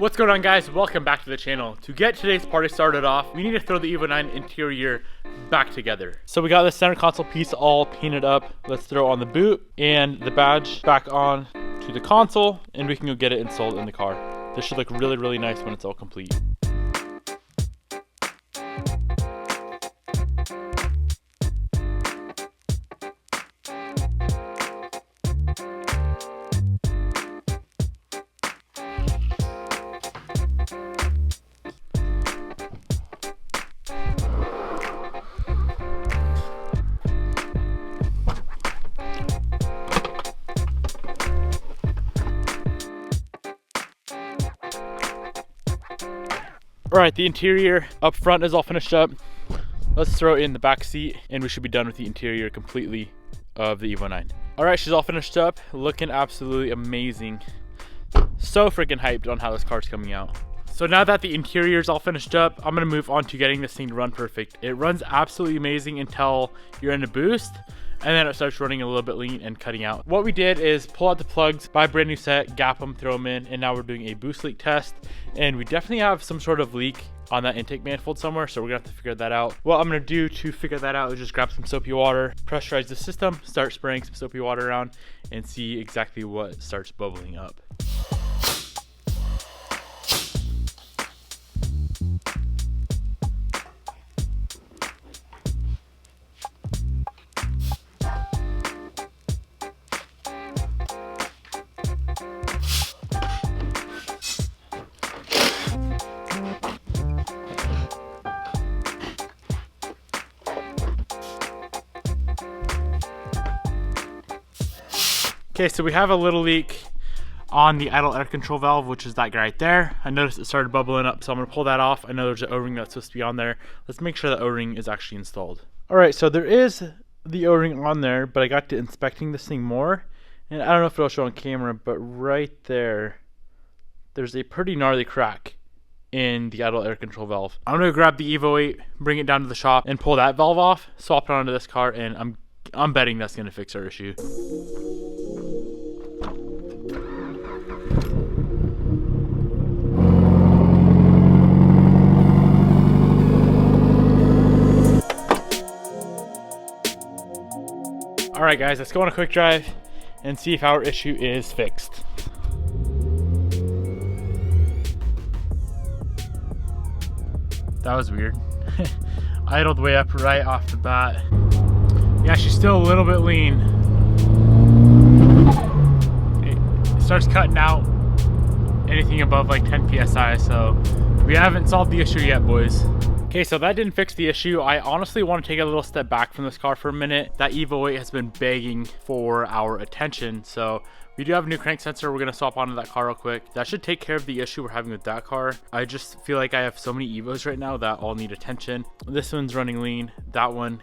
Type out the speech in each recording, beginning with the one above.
What's going on, guys? Welcome back to the channel. To get today's party started off, we need to throw the Evo 9 interior back together. So we got the center console piece all painted up. Let's throw on the boot and the badge back on to the console, and we can go get it installed in the car. This should look really, really nice when it's all complete. Alright, the interior up front is all finished up. Let's throw it in the back seat and we should be done with the interior completely of the Evo 9. Alright, she's all finished up, looking absolutely amazing. So freaking hyped on how this car's coming out. So now that the interior is all finished up, I'm going to move on to getting this thing to run perfect. It runs absolutely amazing until you're in a boost, and then it starts running a little bit lean and cutting out. What we did is pull out the plugs, buy a brand new set, gap them, throw them in, and now we're doing a boost leak test. And we definitely have some sort of leak on that intake manifold somewhere, so we're gonna have to figure that out. What I'm gonna do to figure that out is just grab some soapy water, pressurize the system, start spraying some soapy water around, and see exactly what starts bubbling up. Okay, so we have a little leak on the idle air control valve, which is that guy right there. I noticed it started bubbling up, so I'm gonna pull that off. I know there's an O-ring that's supposed to be on there. Let's make sure the O-ring is actually installed. All right, so there is the O-ring on there, but I got to inspecting this thing more, and I don't know if it'll show on camera, but right there's a pretty gnarly crack in the idle air control valve. I'm gonna grab the Evo 8, bring it down to the shop, and pull that valve off, swap it onto this car, and I'm betting that's gonna fix our issue. Alright guys, let's go on a quick drive and see if our issue is fixed. That was weird. Idled way up right off the bat. Yeah, she's still a little bit lean. It starts cutting out anything above like 10 PSI, so we haven't solved the issue yet, boys. Okay, so that didn't fix the issue. I honestly want to take a little step back from this car for a minute. That Evo 8 has been begging for our attention. So we do have a new crank sensor. We're going to swap onto that car real quick. That should take care of the issue we're having with that car. I just feel like I have so many Evos right now that all need attention. This one's running lean. That one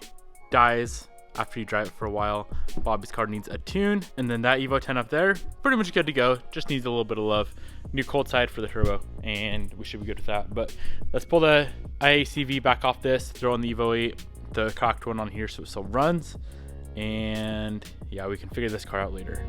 dies after you drive it for a while. Bobby's car needs a tune, and then that Evo 10 up there, pretty much good to go. Just needs a little bit of love. New cold side for the turbo, and we should be good with that. But let's pull the IACV back off this, throw on the Evo 8, the cracked one on here so it still runs, and yeah, we can figure this car out later.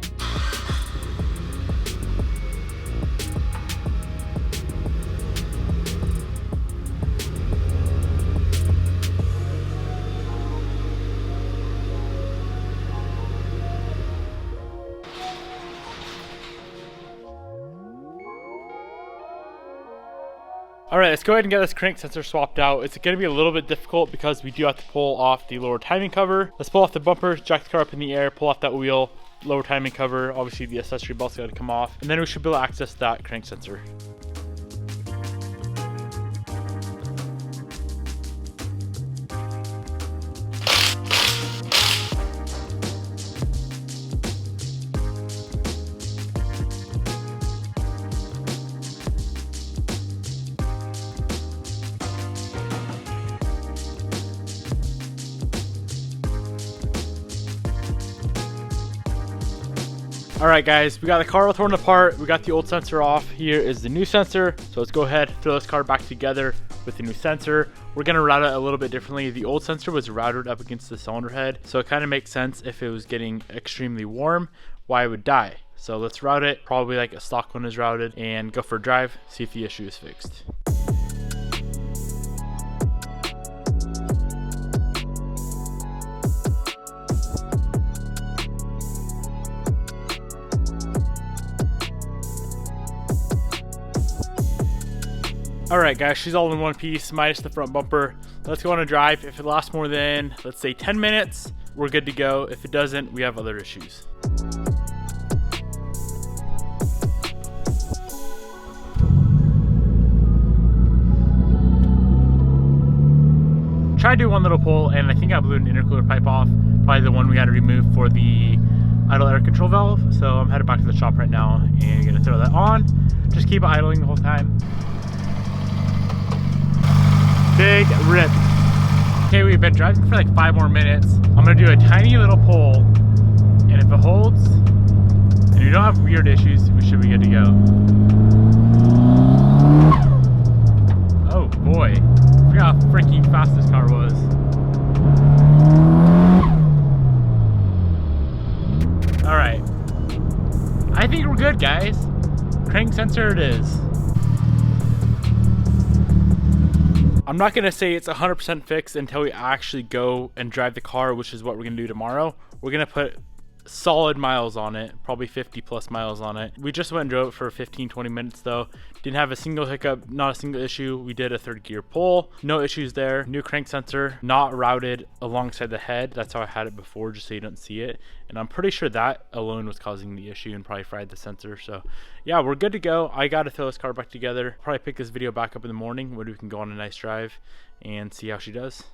Alright, let's go ahead and get this crank sensor swapped out. It's going to be a little bit difficult because we do have to pull off the lower timing cover. Let's pull off the bumper, jack the car up in the air, pull off that wheel, lower timing cover. Obviously the accessory belt's got to come off, and then we should be able to access that crank sensor. Alright guys, we got the car all torn apart, we got the old sensor off. Here is the new sensor, so let's go ahead, throw this car back together with the new sensor. We're going to route it a little bit differently. The old sensor was routed up against the cylinder head, so it kind of makes sense if it was getting extremely warm, why it would die. So let's route it, probably like a stock one is routed, and go for a drive, see if the issue is fixed. All right, guys, she's all in one piece, minus the front bumper. Let's go on a drive. If it lasts more than, let's say 10 minutes, we're good to go. If it doesn't, we have other issues. Tried to do one little pull, and I think I blew an intercooler pipe off, probably the one we had to remove for the idle air control valve. So I'm headed back to the shop right now and gonna throw that on. Just keep it idling the whole time. Big rip. Okay, we've been driving for like 5 more minutes. I'm gonna do a tiny little pull, and if it holds, and you don't have weird issues, we should be good to go. Oh boy, I forgot how freaking fast this car was. All right, I think we're good, guys. Crank sensor it is. I'm not gonna say it's 100% fixed until we actually go and drive the car, which is what we're gonna do tomorrow. We're gonna put solid miles on it, probably 50 plus miles on it. We just went and drove it for 15-20 minutes though. Didn't have a single hiccup, not a single issue. We did a 3rd gear pull, no issues there. New crank sensor, not routed alongside the head. That's how I had it before, just so you don't see it. And I'm pretty sure that alone was causing the issue and probably fried the sensor. So yeah, we're good to go. I gotta throw this car back together. Probably pick this video back up in the morning when we can go on a nice drive and see how she does.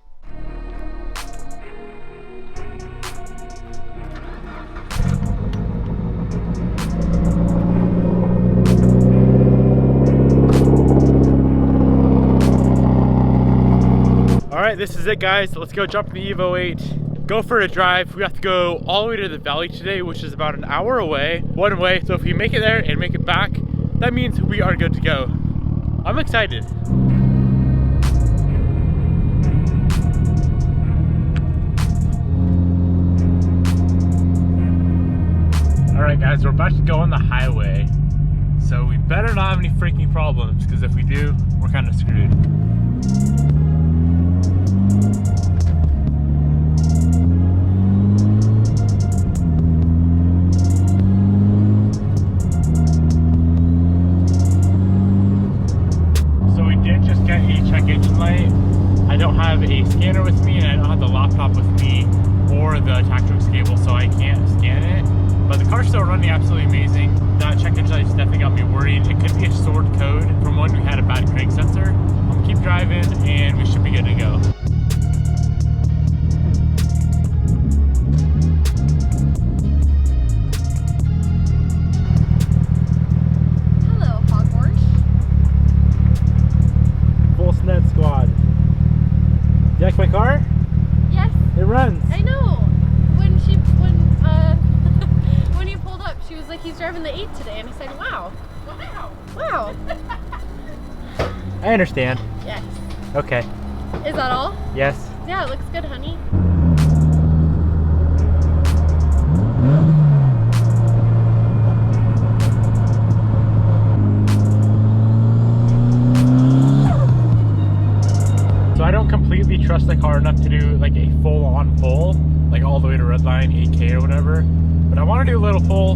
All right, this is it, guys. Let's go jump in the Evo 8, go for a drive. We have to go all the way to the valley today, which is about an hour away, one way. So if we make it there and make it back, that means we are good to go. I'm excited. All right, guys, we're about to go on the highway. So we better not have any freaking problems, because if we do, we're kind of screwed. I don't have a scanner with me, and I don't have the laptop with me or the Tactrix cable, so I can't scan it. But the car's still running absolutely amazing. That check engine light's definitely got me worried. It could be a stored code from when we had a bad crank sensor. I'm gonna keep driving, and we should be good to go. Hello, Hogwarts. Full SNED squad. You like my car? Yes. It runs. I know. When you pulled up, she was like, "He's driving the 8 today," and I said, "Wow, wow." I understand. Yes. Okay. Is that all? Yes. Yeah, it looks good, honey. So I don't completely trust the car enough to do like a full-on pull, like all the way to redline 8K or whatever. But I want to do a little pull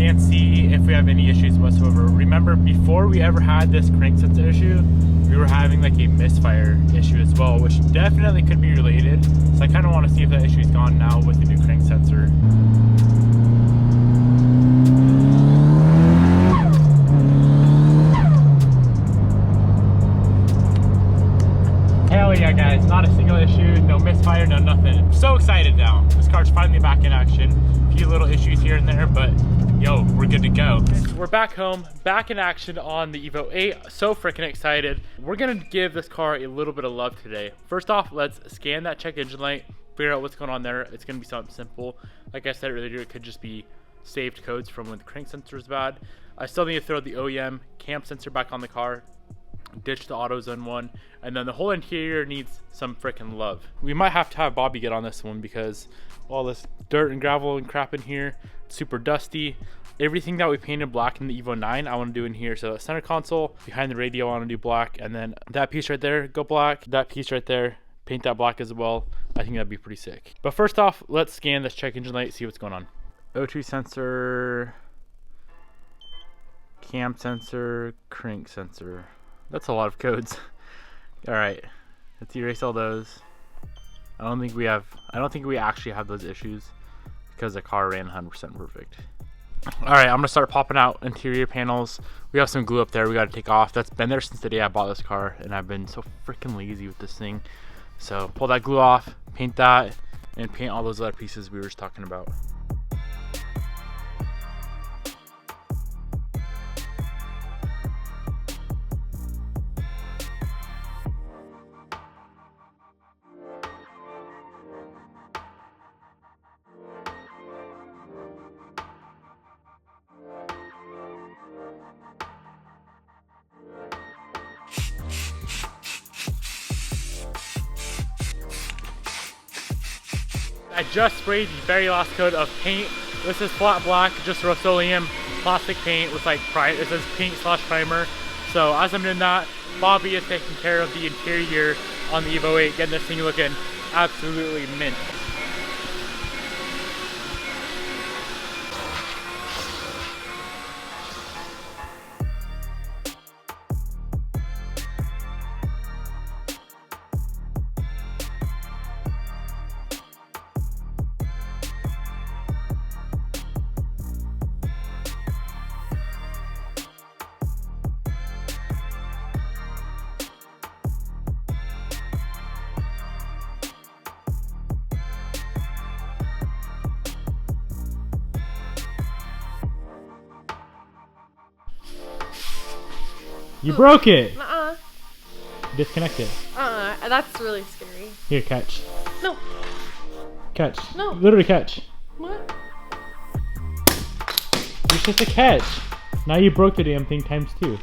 and see if we have any issues whatsoever. Remember, before we ever had this crank sensor issue, we were having like a misfire issue as well, which definitely could be related. So I kind of want to see if that issue is gone now with the new crank sensor. Hell yeah, guys, not a single issue, no misfire, no nothing. I'm so excited now. This car's finally back in action. A few little issues here and there, but yo, we're good to go. We're back home, back in action on the Evo 8. So freaking excited. We're gonna give this car a little bit of love today. First off, let's scan that check engine light, figure out what's going on there. It's gonna be something simple. Like I said earlier, it could just be saved codes from when the crank sensor is bad. I still need to throw the OEM cam sensor back on the car. ditch the AutoZone one. And then the whole interior needs some freaking love. We might have to have Bobby get on this one because all this dirt and gravel and crap in here, it's super dusty. Everything that we painted black in the Evo 9, I want to do in here. So center console, behind the radio, I want to do black. And then that piece right there, go black. That piece right there, paint that black as well. I think that'd be pretty sick. But first off, let's scan this check engine light, see what's going on. O2 sensor, cam sensor, crank sensor. That's a lot of codes. All right, let's erase all those. I don't think we actually have those issues because the car ran 100% perfect. All right, I'm gonna start popping out interior panels. We have some glue up there we gotta take off. That's been there since the day I bought this car, and I've been so freaking lazy with this thing. So pull that glue off, paint that, and paint all those other pieces we were just talking about. I just sprayed the very last coat of paint. This is flat black, just Rust-Oleum plastic paint with like it says paint/primer. So as I'm doing that, Bobby is taking care of the interior on the Evo 8, getting this thing looking absolutely mint. You broke it! Disconnect it. That's really scary. Here, catch. No. Catch. No. Literally catch. What? You're supposed to catch. Now you broke the damn thing times 2.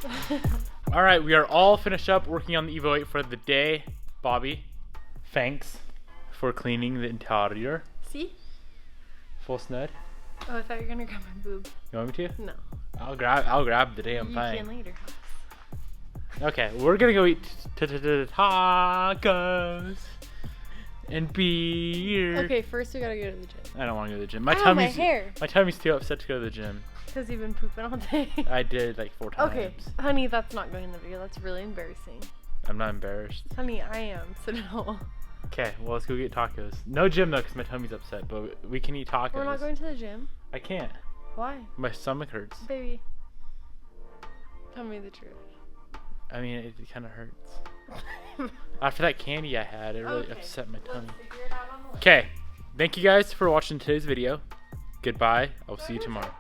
Alright, we are all finished up working on the Evo 8 for the day. Bobby, thanks for cleaning the interior. See? Full snud. Oh, I thought you were gonna grab my boob. You want me to? No. I'll grab the damn thing. You can later. Okay, we're gonna go eat tacos and beer. Okay, first we gotta go to the gym. I don't want to go to the gym. My tummy's too upset to go to the gym. Because you've been pooping all day. I did like 4 times. Okay, honey, that's not going in the video. That's really embarrassing. I'm not embarrassed. Honey, I am, so no. Okay, well, let's go get tacos. No gym though, because my tummy's upset, but we can eat tacos. We're not going to the gym. I can't. Why? My stomach hurts. Baby, tell me the truth. I mean, it kind of hurts. After that candy I had, it really upset my tummy. Okay, thank you guys for watching today's video. Goodbye. I'll see you tomorrow.